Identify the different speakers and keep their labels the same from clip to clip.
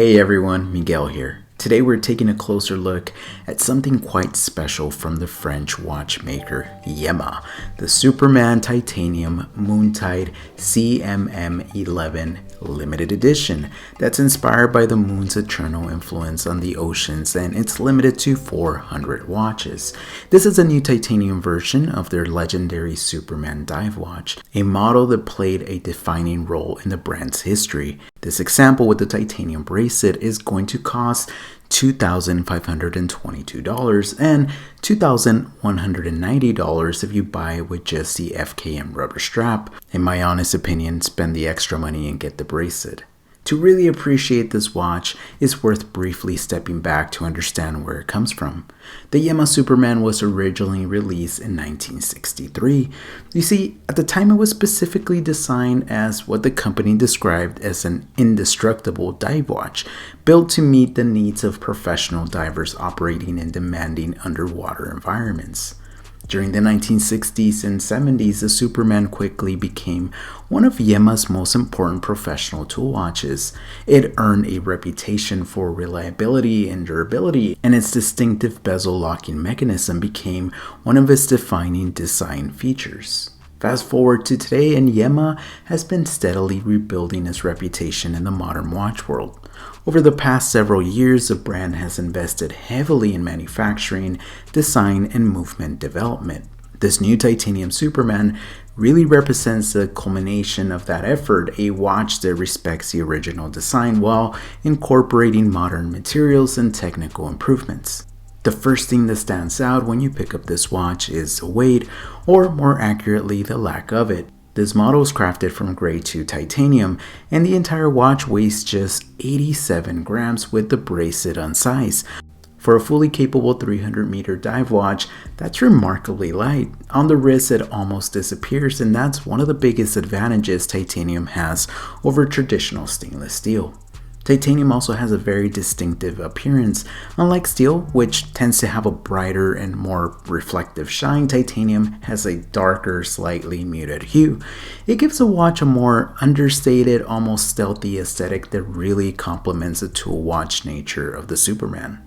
Speaker 1: Hey everyone, Miguel here. Today we're taking a closer look at something quite special from the French watchmaker Yema, the Superman Titanium Moontide CMM11 limited edition that's inspired by the moon's eternal influence on the oceans, and it's limited to 400 watches. This is a new titanium version of their legendary Superman dive watch, a model that played a defining role in the brand's history. This example with the titanium bracelet is going to cost $2,522 and $2,190 if you buy it with just the FKM rubber strap. In my honest opinion, spend the extra money and get the bracelet. To really appreciate this watch, it's worth briefly stepping back to understand where it comes from. The Yema Superman was originally released in 1963. You see, at the time it was specifically designed as what the company described as an indestructible dive watch, built to meet the needs of professional divers operating in demanding underwater environments. During the 1960s and 70s, the Superman quickly became one of Yema's most important professional tool watches. It earned a reputation for reliability and durability, and its distinctive bezel locking mechanism became one of its defining design features. Fast forward to today, and Yema has been steadily rebuilding its reputation in the modern watch world. Over the past several years, the brand has invested heavily in manufacturing, design, and movement development. This new titanium Superman really represents the culmination of that effort, a watch that respects the original design while incorporating modern materials and technical improvements. The first thing that stands out when you pick up this watch is the weight, or more accurately, the lack of it. This model is crafted from grade 2 titanium, and the entire watch weighs just 87 grams with the bracelet unsized. For a fully capable 300-meter dive watch, that's remarkably light. On the wrist, it almost disappears, and that's one of the biggest advantages titanium has over traditional stainless steel. Titanium also has a very distinctive appearance. Unlike steel, which tends to have a brighter and more reflective shine, titanium has a darker, slightly muted hue. It gives the watch a more understated, almost stealthy aesthetic that really complements the tool watch nature of the Superman.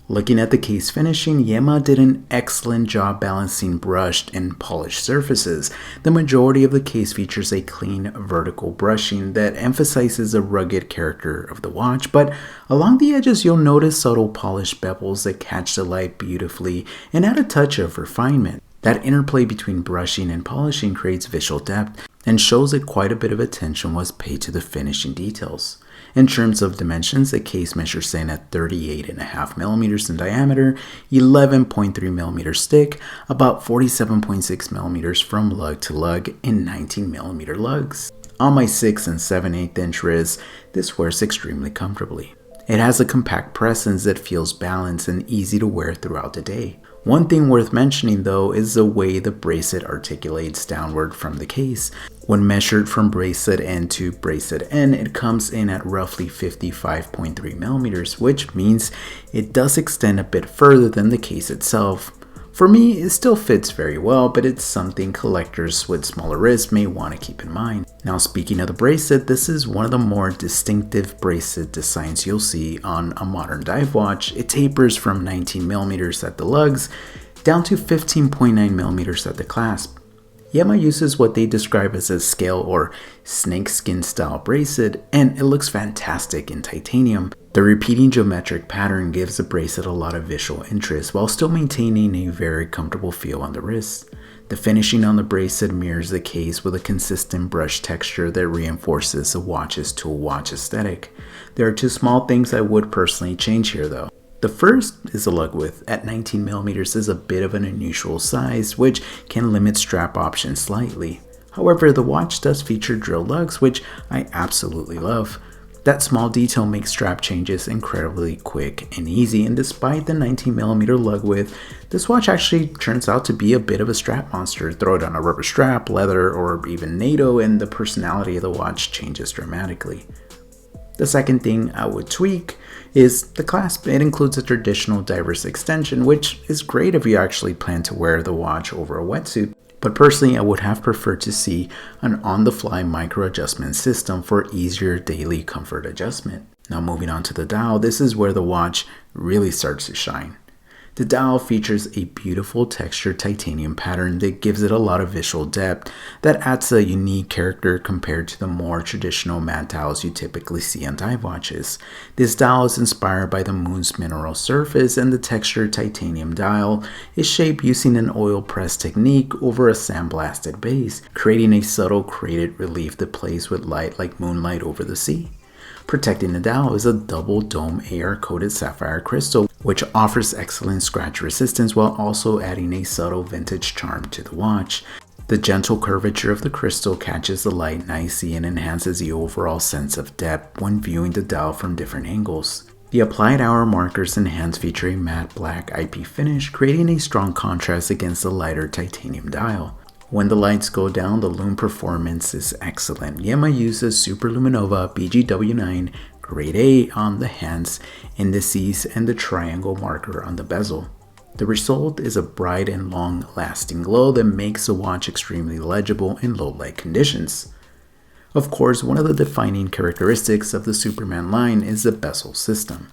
Speaker 1: Looking at the case finishing, Yema did an excellent job balancing brushed and polished surfaces. The majority of the case features a clean vertical brushing that emphasizes the rugged character of the watch, but along the edges you'll notice subtle polished bevels that catch the light beautifully and add a touch of refinement. That interplay between brushing and polishing creates visual depth and shows that quite a bit of attention was paid to the finishing details. In terms of dimensions, the case measures in at 38.5 millimeters in diameter, 11.3 millimeters thick, about 47.6 millimeters from lug to lug, and 19 millimeter lugs. On my 6 and 7/8 inch wrist, this wears extremely comfortably. It has a compact presence that feels balanced and easy to wear throughout the day. One thing worth mentioning though is the way the bracelet articulates downward from the case. When measured from bracelet end to bracelet end, it comes in at roughly 55.3 millimeters, which means it does extend a bit further than the case itself. For me, it still fits very well, but it's something collectors with smaller wrists may want to keep in mind. Now, speaking of the bracelet, this is one of the more distinctive bracelet designs you'll see on a modern dive watch. It tapers from 19 millimeters at the lugs down to 15.9 millimeters at the clasp. Yema uses what they describe as a scale or snakeskin style bracelet, and it looks fantastic in titanium. The repeating geometric pattern gives the bracelet a lot of visual interest while still maintaining a very comfortable feel on the wrist. The finishing on the bracelet mirrors the case with a consistent brush texture that reinforces the watch's tool watch aesthetic. There are two small things I would personally change here though. The first is the lug width. At 19 millimeters is a bit of an unusual size, which can limit strap options slightly. However, the watch does feature drill lugs, which I absolutely love. That small detail makes strap changes incredibly quick and easy, and despite the 19 millimeter lug width, this watch actually turns out to be a bit of a strap monster. Throw it on a rubber strap, leather, or even NATO, and the personality of the watch changes dramatically. The second thing I would tweak is the clasp. It includes a traditional diver's extension, which is great if you actually plan to wear the watch over a wetsuit. But personally, I would have preferred to see an on-the-fly micro adjustment system for easier daily comfort adjustment. Now moving on to the dial, this is where the watch really starts to shine. The dial features a beautiful textured titanium pattern that gives it a lot of visual depth that adds a unique character compared to the more traditional matte dials you typically see on dive watches. This dial is inspired by the moon's mineral surface, and the textured titanium dial is shaped using an oil press technique over a sandblasted base, creating a subtle cratered relief that plays with light like moonlight over the sea. Protecting the dial is a double dome AR-coated sapphire crystal, which offers excellent scratch resistance while also adding a subtle vintage charm to the watch. The gentle curvature of the crystal catches the light nicely and enhances the overall sense of depth when viewing the dial from different angles. The applied hour markers and hands feature a matte black IP finish, creating a strong contrast against the lighter titanium dial. When the lights go down, the lume performance is excellent. Yema uses Super Luminova BGW9 Grade A on the hands, indices, and the triangle marker on the bezel. The result is a bright and long-lasting glow that makes the watch extremely legible in low light conditions. Of course, one of the defining characteristics of the Superman line is the bezel system.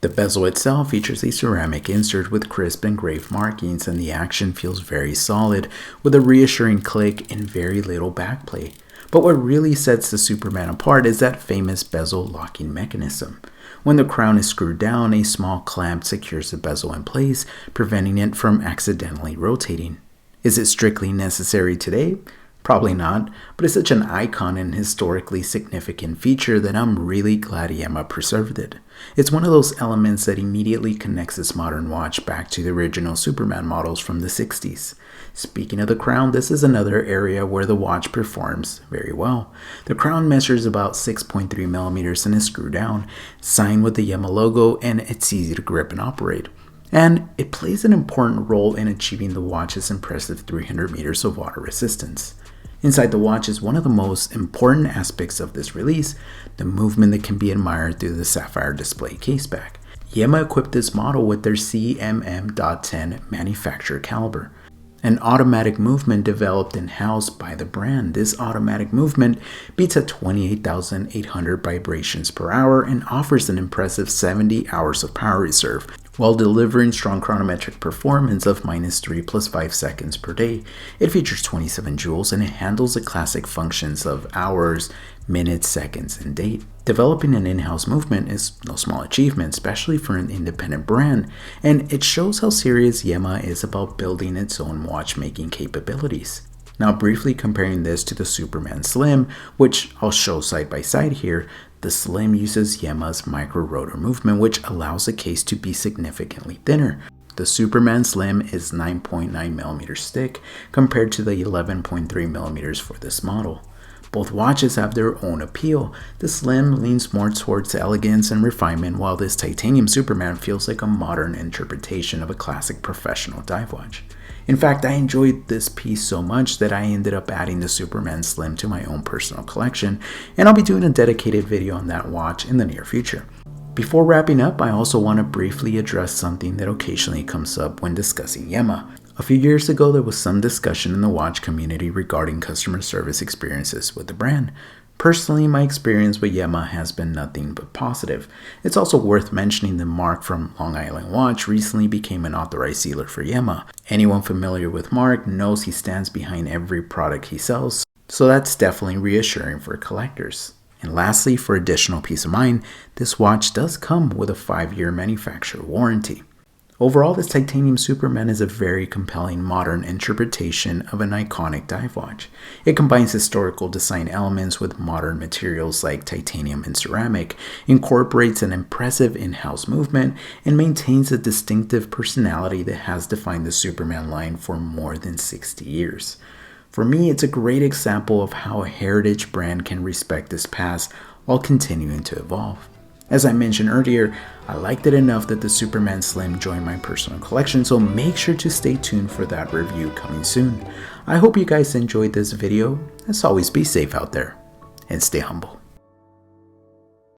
Speaker 1: The bezel itself features a ceramic insert with crisp engraved markings, and the action feels very solid with a reassuring click and very little backplay. But what really sets the Superman apart is that famous bezel locking mechanism. When the crown is screwed down, a small clamp secures the bezel in place, preventing it from accidentally rotating. Is it strictly necessary today? Probably not, but it's such an icon and historically significant feature that I'm really glad Yema preserved it. It's one of those elements that immediately connects this modern watch back to the original Superman models from the 60s. Speaking of the crown, this is another area where the watch performs very well. The crown measures about 6.3 millimeters and is screwed down, signed with the Yema logo, and it's easy to grip and operate. And it plays an important role in achieving the watch's impressive 300 meters of water resistance. Inside the watch is one of the most important aspects of this release, the movement that can be admired through the sapphire display caseback. Yema equipped this model with their CMM.10 manufacturer caliber, an automatic movement developed in-house by the brand. This automatic movement beats at 28,800 vibrations per hour and offers an impressive 70 hours of power reserve, while delivering strong chronometric performance of -3 + 5 seconds per day. It features 27 joules and it handles the classic functions of hours, minutes, seconds, and date. Developing an in-house movement is no small achievement, especially for an independent brand, and it shows how serious Yema is about building its own watchmaking capabilities. Now, briefly comparing this to the Superman Slim, which I'll show side by side here, the Slim uses Yema's micro rotor movement, which allows the case to be significantly thinner. The Superman Slim is 9.9 millimeters thick compared to the 11.3 millimeters for this model. Both watches have their own appeal. The Slim leans more towards elegance and refinement, while this titanium Superman feels like a modern interpretation of a classic professional dive watch. In fact, I enjoyed this piece so much that I ended up adding the Superman Slim to my own personal collection, and I'll be doing a dedicated video on that watch in the near future. Before wrapping up, I also want to briefly address something that occasionally comes up when discussing Yema. A few years ago, there was some discussion in the watch community regarding customer service experiences with the brand. Personally, my experience with Yema has been nothing but positive. It's also worth mentioning that Mark from Long Island Watch recently became an authorized sealer for Yema. Anyone familiar with Mark knows he stands behind every product he sells, so that's definitely reassuring for collectors. And lastly, for additional peace of mind, this watch does come with a 5-year manufacturer warranty. Overall, this titanium Superman is a very compelling modern interpretation of an iconic dive watch. It combines historical design elements with modern materials like titanium and ceramic, incorporates an impressive in-house movement, and maintains a distinctive personality that has defined the Superman line for more than 60 years. For me, it's a great example of how a heritage brand can respect its past while continuing to evolve. As I mentioned earlier, I liked it enough that the Superman Slim joined my personal collection, so make sure to stay tuned for that review coming soon. I hope you guys enjoyed this video. As always, be safe out there and stay humble.